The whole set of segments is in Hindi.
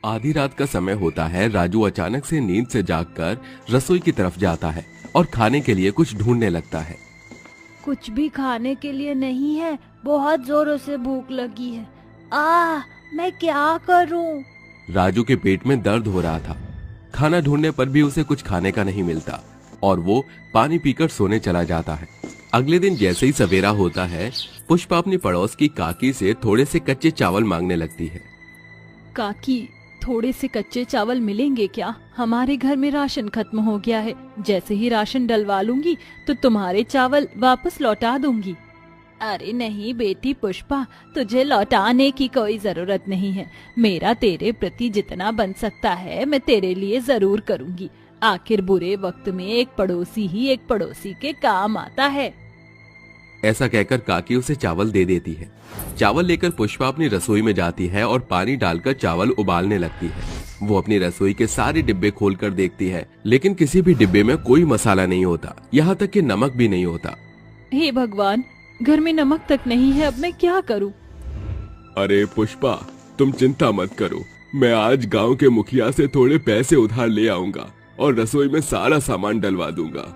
आधी रात का समय होता है। राजू अचानक से नींद से जागकर रसोई की तरफ जाता है और खाने के लिए कुछ ढूंढने लगता है। कुछ भी खाने के लिए नहीं है, बहुत जोरों से भूख लगी है। मैं क्या करूं? राजू के पेट में दर्द हो रहा था। खाना ढूंढने पर भी उसे कुछ खाने का नहीं मिलता और वो पानी पीकर सोने चला जाता है। अगले दिन जैसे ही सवेरा होता है, पुष्पा अपनी पड़ोस की काकी से थोड़े से कच्चे चावल मांगने लगती है। काकी, थोड़े से कच्चे चावल मिलेंगे क्या? हमारे घर में राशन खत्म हो गया है। जैसे ही राशन डलवा लूंगी तो तुम्हारे चावल वापस लौटा दूंगी। अरे नहीं बेटी पुष्पा, तुझे लौटाने की कोई जरूरत नहीं है। मेरा तेरे प्रति जितना बन सकता है मैं तेरे लिए जरूर करूंगी। आखिर बुरे वक्त में एक पड़ोसी ही एक पड़ोसी के काम आता है। ऐसा कहकर काकी उसे चावल दे देती है। चावल लेकर पुष्पा अपनी रसोई में जाती है और पानी डालकर चावल उबालने लगती है। वो अपनी रसोई के सारे डिब्बे खोलकर देखती है, लेकिन किसी भी डिब्बे में कोई मसाला नहीं होता, यहाँ तक कि नमक भी नहीं होता। हे भगवान, घर में नमक तक नहीं है, अब मैं क्या करूं? अरे पुष्पा, तुम चिंता मत करो। मैं आज गांव के मुखिया से थोड़े पैसे उधार ले आऊंगा और रसोई में सारा सामान डलवा दूंगा।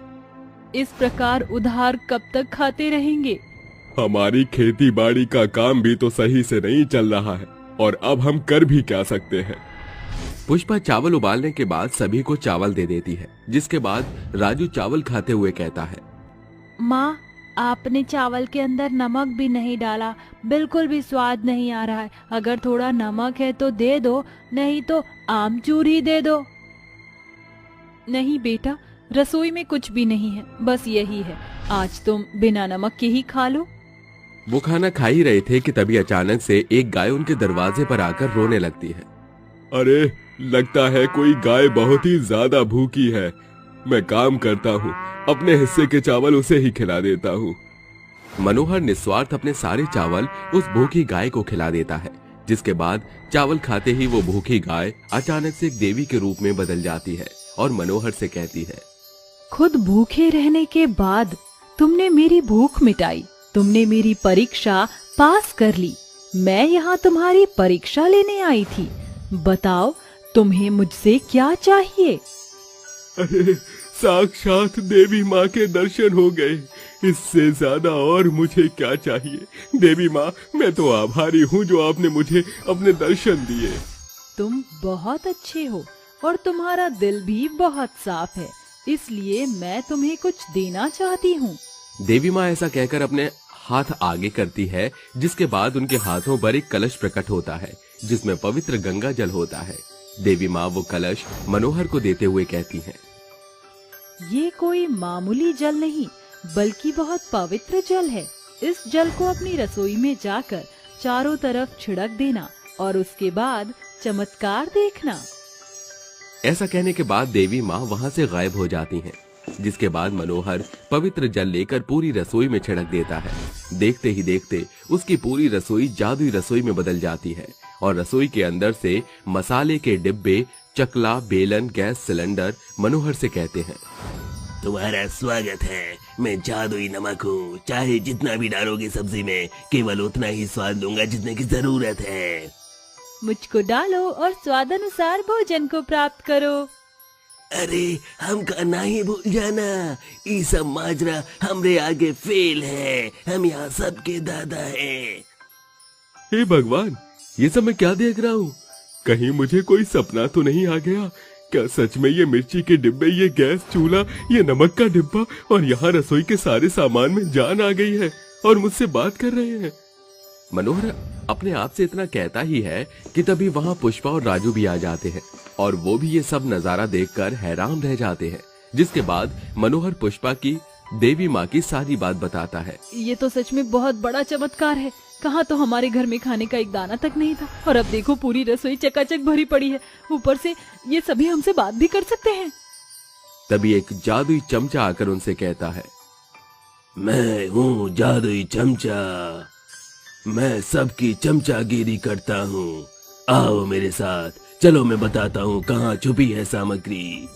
इस प्रकार उधार कब तक खाते रहेंगे? हमारी खेती बाड़ी का काम भी तो सही से नहीं चल रहा है और अब हम कर भी क्या सकते हैं। पुष्पा चावल उबालने के बाद सभी को चावल दे देती है, जिसके बाद राजू चावल खाते हुए कहता है, माँ, आपने चावल के अंदर नमक भी नहीं डाला, बिल्कुल भी स्वाद नहीं आ रहा है। अगर थोड़ा नमक है तो दे दो, नहीं तो आमचूर ही दे दो। नहीं बेटा, रसोई में कुछ भी नहीं है, बस यही है। आज तुम बिना नमक के ही खा लो। वो खाना खा ही रहे थे कि तभी अचानक से एक गाय उनके दरवाजे पर आकर रोने लगती है। अरे, लगता है कोई गाय बहुत ही ज्यादा भूखी है। मैं काम करता हूँ, अपने हिस्से के चावल उसे ही खिला देता हूँ। मनोहर निस्वार्थ अपने सारे चावल उस भूखी गाय को खिला देता है, जिसके बाद चावल खाते ही वो भूखी गाय अचानक से एक देवी के रूप में बदल जाती है और मनोहर से कहती है, खुद भूखे रहने के बाद तुमने मेरी भूख मिटाई, तुमने मेरी परीक्षा पास कर ली। मैं यहाँ तुम्हारी परीक्षा लेने आई थी। बताओ, तुम्हें मुझसे क्या चाहिए? अरे, साक्षात देवी माँ के दर्शन हो गए। इससे ज्यादा और मुझे क्या चाहिए? देवी माँ, मैं तो आभारी हूँ जो आपने मुझे अपने दर्शन दिए। तुम बहुत अच्छे हो और तुम्हारा दिल भी बहुत साफ है, इसलिए मैं तुम्हें कुछ देना चाहती हूँ। देवी माँ ऐसा कहकर अपने हाथ आगे करती है, जिसके बाद उनके हाथों पर एक कलश प्रकट होता है, जिसमें पवित्र गंगा जल होता है। देवी माँ वो कलश मनोहर को देते हुए कहती हैं, ये कोई मामूली जल नहीं, बल्कि बहुत पवित्र जल है। इस जल को अपनी रसोई में जाकर चारों तरफ छिड़क देना और उसके बाद चमत्कार देखना। ऐसा कहने के बाद देवी माँ वहाँ से गायब हो जाती हैं, जिसके बाद मनोहर पवित्र जल लेकर पूरी रसोई में छिड़क देता है। देखते ही देखते उसकी पूरी रसोई जादुई रसोई में बदल जाती है और रसोई के अंदर से मसाले के डिब्बे, चकला, बेलन, गैस सिलेंडर मनोहर से कहते हैं, तुम्हारा स्वागत है। मैं जादुई नमक हूँ, चाहे जितना भी डालोगे सब्जी में, केवल उतना ही स्वाद दूंगा जितने की जरूरत है। मुझको डालो और स्वाद अनुसार भोजन को प्राप्त करो। अरे, हम कहना ही भूल जाना, ये सब माजरा हमरे आगे फेल है। हम यहाँ सबके दादा हैं। हे भगवान, ये सब मैं क्या देख रहा हूँ? कहीं मुझे कोई सपना तो नहीं आ गया? क्या सच में ये मिर्ची के डिब्बे, ये गैस चूल्हा, ये नमक का डिब्बा और यहाँ रसोई के सारे सामान में जान आ गई है और मुझसे बात कर रहे हैं? मनोहर अपने आप से इतना कहता ही है कि तभी वहाँ पुष्पा और राजू भी आ जाते हैं और वो भी ये सब नजारा देखकर हैरान रह जाते हैं। जिसके बाद मनोहर पुष्पा की देवी माँ की सारी बात बताता है। ये तो सच में बहुत बड़ा चमत्कार है। कहाँ तो हमारे घर में खाने का एक दाना तक नहीं था और अब देखो पूरी रसोई चकाचक भरी पड़ी है। ऊपर से ये सभी हमसे बात भी कर सकते हैं। तभी एक जादुई चमचा आकर उनसे कहता है, मैं हूँ जादुई चमचा, मैं सबकी चमचागिरी करता हूँ। आओ मेरे साथ, चलो मैं बताता हूँ कहाँ छुपी है सामग्री।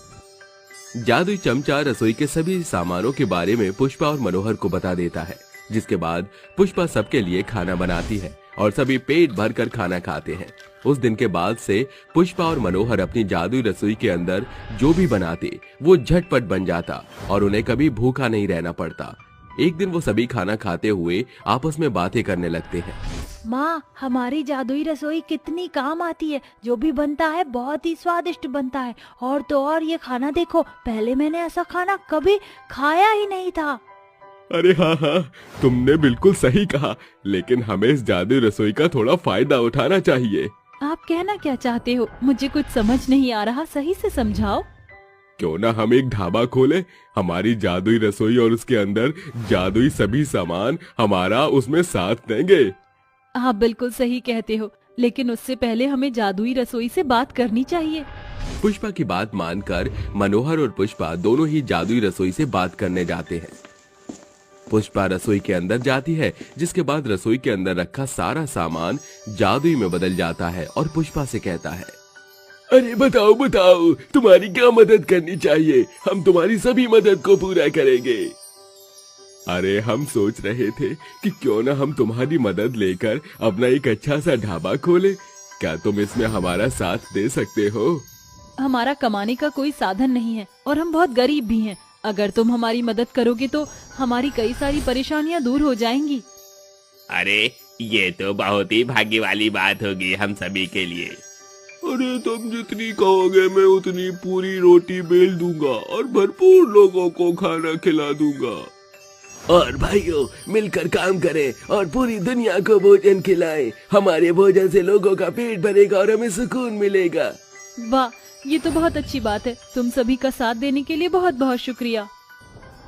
जादुई चमचा रसोई के सभी सामानों के बारे में पुष्पा और मनोहर को बता देता है, जिसके बाद पुष्पा सबके लिए खाना बनाती है और सभी पेट भर कर खाना खाते हैं। उस दिन के बाद से पुष्पा और मनोहर अपनी जादुई रसोई के अंदर जो भी बनाते वो झटपट बन जाता और उन्हें कभी भूखा नहीं रहना पड़ता। एक दिन वो सभी खाना खाते हुए आपस में बातें करने लगते हैं। माँ, हमारी जादुई रसोई कितनी काम आती है। जो भी बनता है बहुत ही स्वादिष्ट बनता है। और तो और ये खाना देखो, पहले मैंने ऐसा खाना कभी खाया ही नहीं था। अरे हाँ हाँ, तुमने बिल्कुल सही कहा, लेकिन हमें इस जादुई रसोई का थोड़ा फायदा उठाना चाहिए। आप कहना क्या चाहते हो? मुझे कुछ समझ नहीं आ रहा, सही से समझाओ। क्यों ना हम एक ढाबा खोले, हमारी जादुई रसोई और उसके अंदर जादुई सभी सामान हमारा उसमें साथ देंगे। आप बिल्कुल सही कहते हो, लेकिन उससे पहले हमें जादुई रसोई से बात करनी चाहिए। पुष्पा की बात मानकर मनोहर और पुष्पा दोनों ही जादुई रसोई से बात करने जाते हैं। पुष्पा रसोई के अंदर जाती है, जिसके बाद रसोई के अंदर रखा सारा सामान जादुई में बदल जाता है और पुष्पा से कहता है, अरे बताओ बताओ, तुम्हारी क्या मदद करनी चाहिए? हम तुम्हारी सभी मदद को पूरा करेंगे। अरे हम सोच रहे थे कि क्यों ना हम तुम्हारी मदद लेकर अपना एक अच्छा सा ढाबा खोले। क्या तुम इसमें हमारा साथ दे सकते हो? हमारा कमाने का कोई साधन नहीं है और हम बहुत गरीब भी हैं। अगर तुम हमारी मदद करोगे तो हमारी कई सारी परेशानियां दूर हो जाएंगी। अरे ये तो बहुत ही भाग्य वाली बात होगी हम सभी के लिए। अरे तुम जितनी कहोगे मैं उतनी पूरी रोटी बेल दूंगा और भरपूर लोगों को खाना खिला दूंगा। और भाइयों, मिलकर काम करें और पूरी दुनिया को भोजन खिलाएं। हमारे भोजन से लोगों का पेट भरेगा और हमें सुकून मिलेगा। वाह, ये तो बहुत अच्छी बात है। तुम सभी का साथ देने के लिए बहुत बहुत शुक्रिया।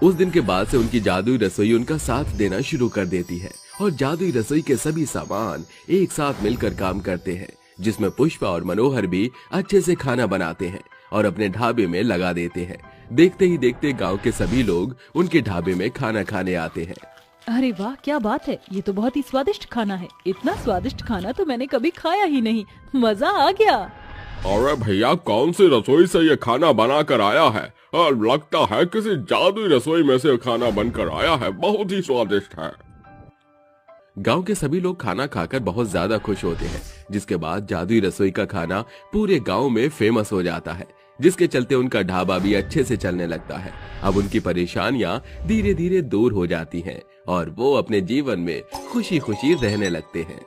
उस दिन के बाद से उनकी जादुई रसोई उनका साथ देना शुरू कर देती है और जादुई रसोई के सभी सामान एक साथ मिलकर काम करते हैं, जिसमें पुष्पा और मनोहर भी अच्छे से खाना बनाते हैं और अपने ढाबे में लगा देते हैं। देखते ही देखते गांव के सभी लोग उनके ढाबे में खाना खाने आते हैं। अरे वाह, क्या बात है, ये तो बहुत ही स्वादिष्ट खाना है। इतना स्वादिष्ट खाना तो मैंने कभी खाया ही नहीं। मजा आ गया। अरे भैया, कौन सी रसोई से ये खाना बना कर आया है? और लगता है किसी जादुई रसोई में से खाना बनकर आया है। बहुत ही स्वादिष्ट है। गांव के सभी लोग खाना खाकर बहुत ज्यादा खुश होते हैं, जिसके बाद जादुई रसोई का खाना पूरे गांव में फेमस हो जाता है, जिसके चलते उनका ढाबा भी अच्छे से चलने लगता है। अब उनकी परेशानियां धीरे धीरे दूर हो जाती हैं और वो अपने जीवन में खुशी खुशी रहने लगते हैं।